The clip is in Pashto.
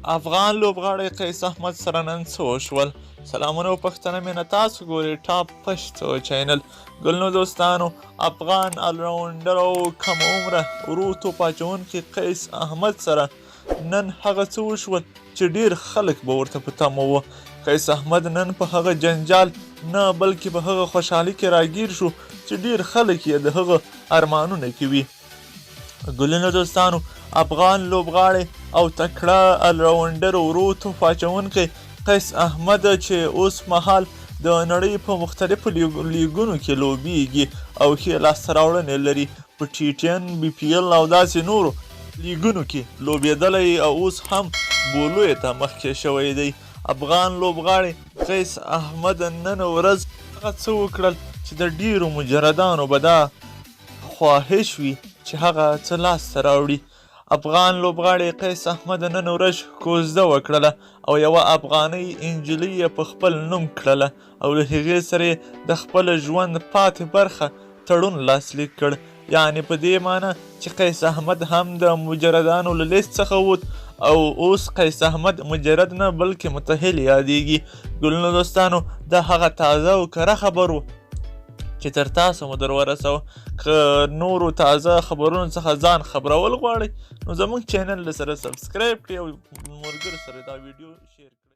افغان لوبغاړی قیس احمدسره نن څه وشول؟ سلامونه او پښتنه مینه، تاسو ګورئ ټاپ پښتو چینل. ګلنو دوستانو، افغان الراونډر او کم عمره ورو توپ اچوونکي قیس احمدسره نن هغه څه وشول چې ډیر خلک به ورته په تمه وو. قیس احمد نن په هغه جنجال نه بلکې په هغه خوشحالي کې راګیر شو چې ډیر خلک یې د هغه ارمانونه کوي. ګلنو دوستانو، افغان لوبغاړی او تکړه الراونډر ورو توپ اچوونکی قیس احمد چې اوس مهال د نړۍ په مختلفو لیګونو کې لوبیږي او ښې لاسته راوړنې لري، په ټي10 BPL او داسې نورو لیګونو کې لوبېدلی او اوس هم بولویې ته مخکې شوی دی. افغان لوبغاړی قیس احمد نن ورځ هغه څه وکړل چې د ډیرو مجردانو به دا خواهش وي چې هغه څه لاسته راوړي. افغان لوبغاړی قیس احمد نن ورځ کوزده وکړله او یوه افغانۍ انجلی یې په خپل نوم کړله او له هغې سره یې د خپل ژوند پاتې برخه تړون لاسلیک کړ. یعنې په دې معنی چې قیس احمد هم د مجردانو له لیست څخه ووت او اوس قیس احمد مجرد نه بلکې متأهل یادیږي. ګلنو دوستانو، دا هغه تازه او کره خبر و چې تر تاسو مو در ورسوه. که نورو تازه خبرونو څخه ځان خبرول غواړئ نو زموږ چینل سره سبسکرایب کړئ او ملګرو سره دا ویډیو شیر کړئ.